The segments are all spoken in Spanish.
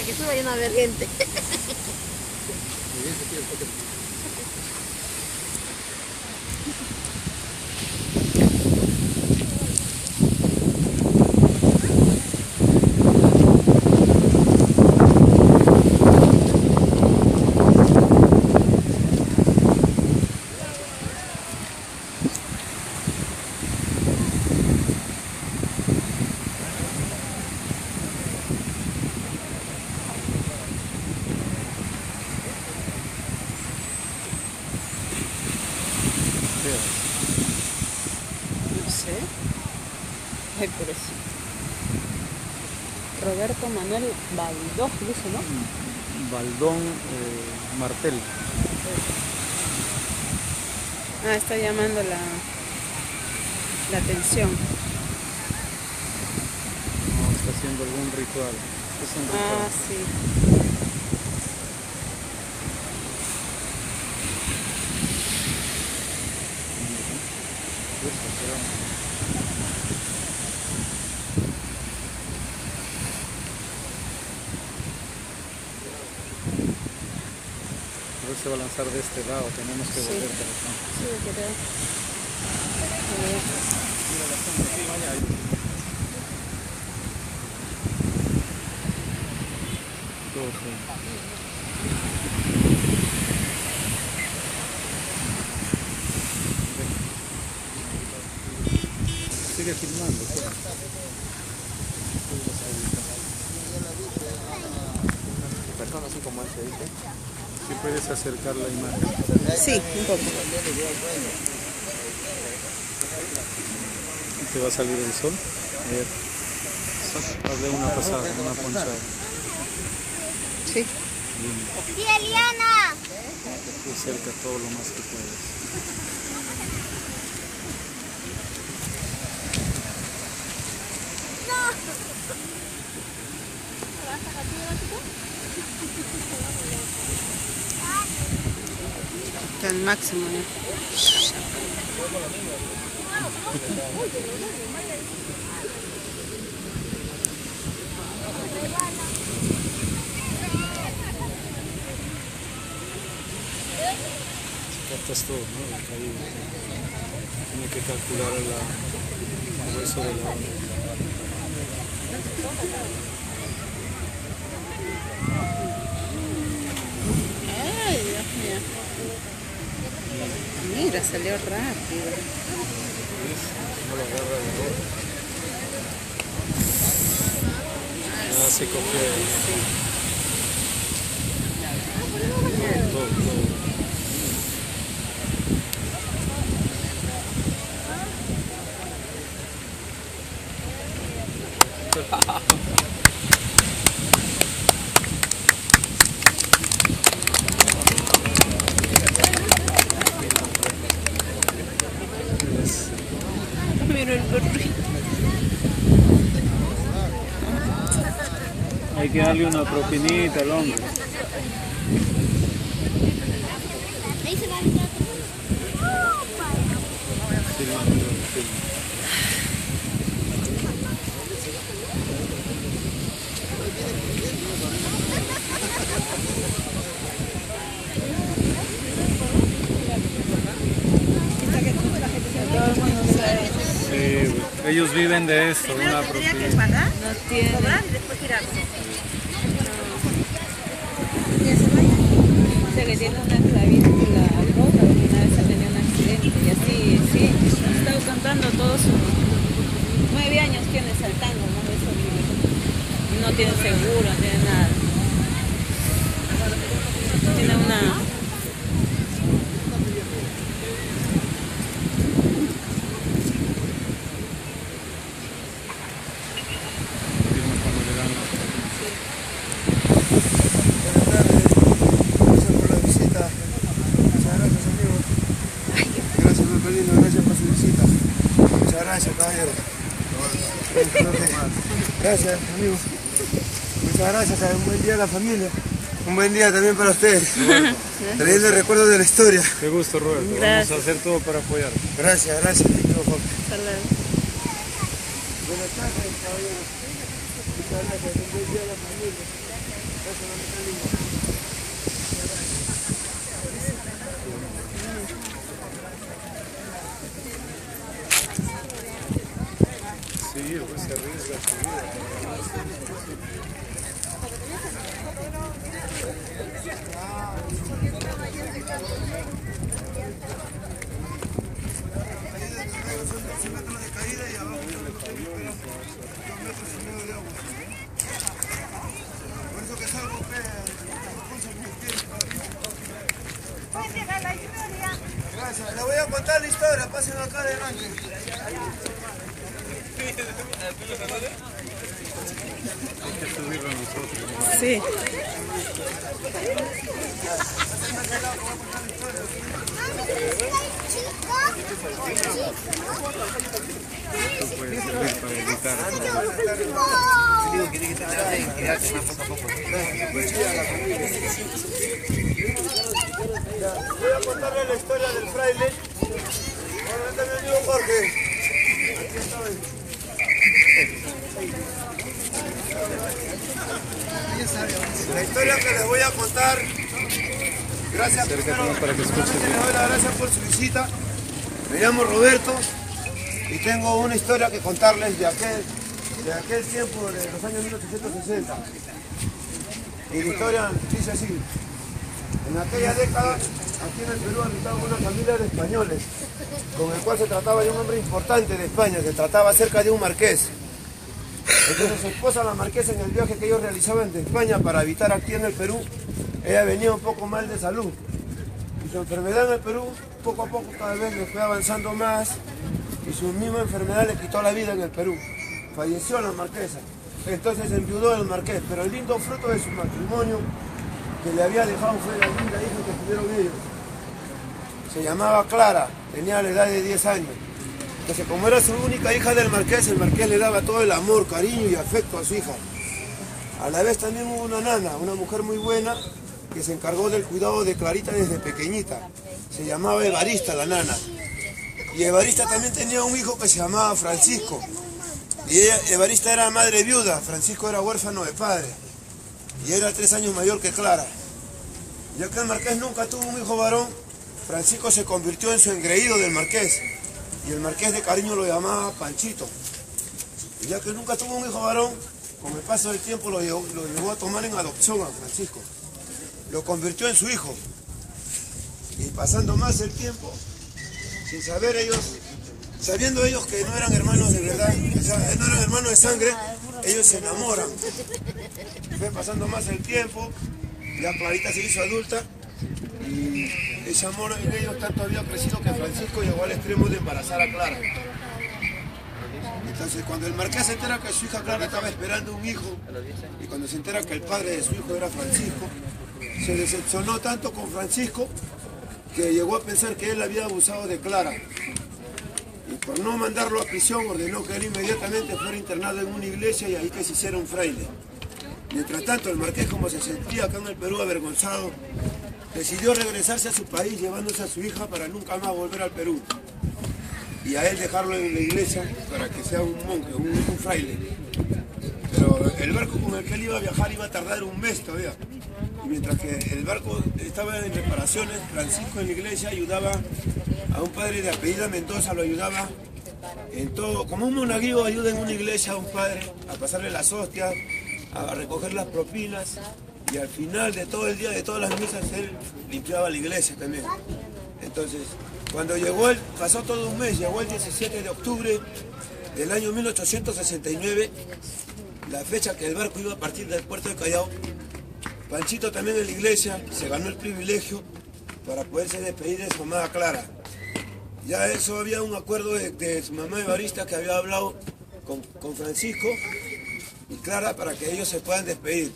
Para que suba y no haber gente. No sé. Ay, por eso. Roberto Manuel Baldós, dice, ¿no? Baldón Martel. Ah, está llamando la atención. No, está haciendo algún ritual. Es un ritual. Ah, sí. Se va a lanzar de este lado, tenemos que volver para acá. Sí, creo. Mira la sombra, sí, vaya ahí. Todo sigue filmando. Persona así como este, ¿viste? Si puedes acercar la imagen. Sí, un poco. ¿Te va a salir el sol? A ver. Hazle una pasada, una ponchada. Sí. ¡Tía Eliana! Te acerca todo lo más que puedas. Está al máximo, ¿no? Captas todo, ¿no? El caído. Tiene que calcular el hueso de la onda. Ay, Dios mío. Mira, salió rápido. No lo agarra de boca. Ya se cogió. Todo, todo. Mira el gorrito. Hay que darle una propinita al hombre. Ahí se va a entrar. Sí, ellos viven de esto, una propina. No tiene. Y después tirar. Dice que tiene una clavícula rota, porque una vez ha tenido un accidente y así, sí. He estado contando todos sus 9 años tiene saltando, ¿no? Eso vive. No tiene seguro, no tiene nada. Tiene una... Gracias, caballero. Gracias, amigo. Muchas gracias. Un buen día a la familia. Un buen día también para ustedes. Trayendo el recuerdo de la historia. Qué gusto, Roberto. Gracias. Vamos a hacer todo para apoyar. Gracias, gracias. Hasta luego. Buenas tardes, caballero. Muchas gracias. Un buen día a la familia. Sí, pues se arriesga su vida. Por eso que salgo, gracias. Le voy a contar la historia, pasen acá adelante. Hay que subirlo a nosotros. Sí. Esto puede servir para evitar. Voy a contarle la historia del fraile. Bueno, este es mi amigo Jorge. Aquí estoy. La historia que les voy a contar, gracias primero, para que escuchen. les doy las gracias por su visita. Me llamo Roberto y tengo una historia que contarles de aquel tiempo, de los años 1860. Y la historia dice así: en aquella década, aquí en el Perú habitaba una familia de españoles, con el cual se trataba de un hombre importante de España, se trataba acerca de un marqués. Entonces su esposa, la marquesa, en el viaje que ellos realizaban de España para habitar aquí en el Perú, ella venía un poco mal de salud. Y su enfermedad en el Perú, poco a poco, cada vez le fue avanzando más, y su misma enfermedad le quitó la vida en el Perú. Falleció la marquesa. Entonces enviudó el marqués, pero el lindo fruto de su matrimonio que le había dejado fue la linda hija que tuvieron ellos. Se llamaba Clara, tenía la edad de 10 años. Entonces, como era su única hija del marqués, el marqués le daba todo el amor, cariño y afecto a su hija. A la vez también hubo una nana, una mujer muy buena, que se encargó del cuidado de Clarita desde pequeñita. Se llamaba Evarista la nana. Y Evarista también tenía un hijo que se llamaba Francisco. Y Evarista era madre viuda, Francisco era huérfano de padre. Y era 3 años mayor que Clara. Ya que el marqués nunca tuvo un hijo varón, Francisco se convirtió en su engreído del marqués. Y el marqués de cariño lo llamaba Panchito. Y ya que nunca tuvo un hijo varón, con el paso del tiempo lo llevó a tomar en adopción a Francisco. Lo convirtió en su hijo. Y pasando más el tiempo, sin saber ellos, sabiendo ellos que no eran hermanos de verdad, o sea, no eran hermanos de sangre, ellos se enamoran. Fue pasando más el tiempo, ya Clarita se hizo adulta y ese amor en ellos tanto había crecido que Francisco llegó al extremo de embarazar a Clara. Entonces cuando el marqués se entera que su hija Clara estaba esperando un hijo y cuando se entera que el padre de su hijo era Francisco, se decepcionó tanto con Francisco que llegó a pensar que él había abusado de Clara. Y por no mandarlo a prisión ordenó que él inmediatamente fuera internado en una iglesia y ahí que se hiciera un fraile. Mientras tanto el marqués, como se sentía acá en el Perú avergonzado, decidió regresarse a su país llevándose a su hija para nunca más volver al Perú. Y a él dejarlo en la iglesia para que sea un monje, un fraile. Pero el barco con el que él iba a viajar iba a tardar un mes todavía. Y mientras que el barco estaba en reparaciones, Francisco en la iglesia ayudaba a un padre de apellido Mendoza, lo ayudaba en todo. Como un monaguillo ayuda en una iglesia a un padre a pasarle las hostias, a recoger las propinas. Y al final de todo el día, de todas las misas, él limpiaba la iglesia también. Entonces, cuando llegó pasó todo un mes, llegó el 17 de octubre del año 1869, la fecha que el barco iba a partir del puerto de Callao. Panchito también en la iglesia se ganó el privilegio para poderse despedir de su amada Clara. Ya eso había un acuerdo de su mamá Evarista que había hablado con Francisco y Clara para que ellos se puedan despedir.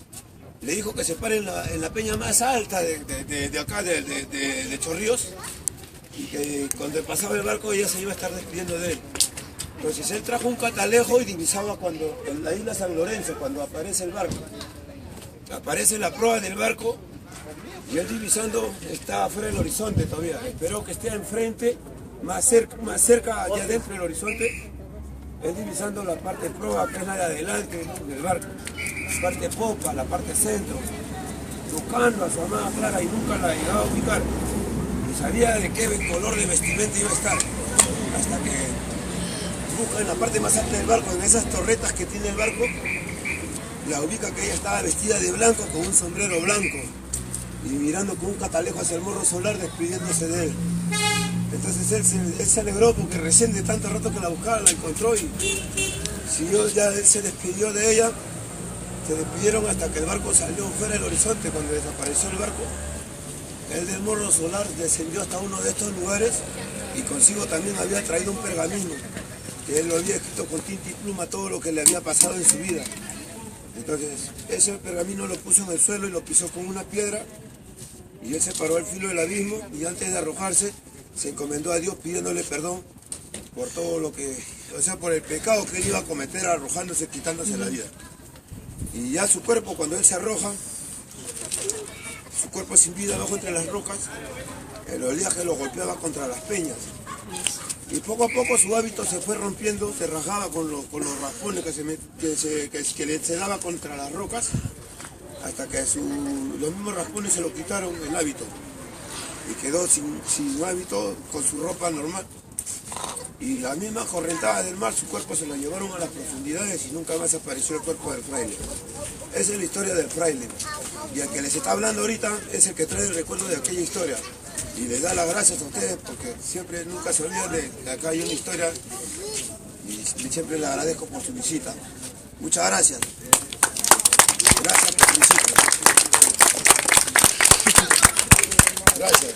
Le dijo que se paren en la peña más alta de acá, de Chorrillos, y que cuando pasaba el barco ella se iba a estar despidiendo de él. Entonces él trajo un catalejo y divisaba en la isla San Lorenzo, cuando aparece el barco. Aparece la proa del barco y él divisando está afuera del horizonte todavía. Esperó que esté enfrente, más cerca allá adentro del horizonte. Él divisando la parte proa, que es la de adelante del barco, la parte popa, la parte centro, buscando a su amada Clara y nunca la llegaba a ubicar. Y sabía de qué color de vestimenta iba a estar. Hasta que busca en la parte más alta del barco, en esas torretas que tiene el barco, la ubica que ella estaba vestida de blanco con un sombrero blanco y mirando con un catalejo hacia el morro solar despidiéndose de él. Entonces él se alegró porque recién de tanto rato que la buscaba la encontró y siguió, ya él se despidió de ella. Se despidieron hasta que el barco salió fuera del horizonte. Cuando desapareció el barco, él del morro solar descendió hasta uno de estos lugares y consigo también había traído un pergamino que él lo había escrito con tinta y pluma todo lo que le había pasado en su vida. Entonces ese pergamino lo puso en el suelo y lo pisó con una piedra y él se paró al filo del abismo y antes de arrojarse se encomendó a Dios pidiéndole perdón por todo lo que, o sea, por el pecado que él iba a cometer arrojándose, quitándose la vida. Y ya su cuerpo, cuando él se arroja, su cuerpo sin vida abajo entre las rocas, el oleaje lo golpeaba contra las peñas. Y poco a poco su hábito se fue rompiendo, se rajaba con los raspones que le daba contra las rocas, hasta que los mismos raspones se lo quitaron el hábito. Y quedó sin hábito, con su ropa normal. Y la misma correntada del mar, su cuerpo se lo llevaron a las profundidades y nunca más apareció el cuerpo del fraile. Esa es la historia del fraile. Y el que les está hablando ahorita es el que trae el recuerdo de aquella historia. Y les da las gracias a ustedes porque siempre, nunca se olvidan de que acá hay una historia y siempre les agradezco por su visita. Muchas gracias. Gracias por su visita. Gracias.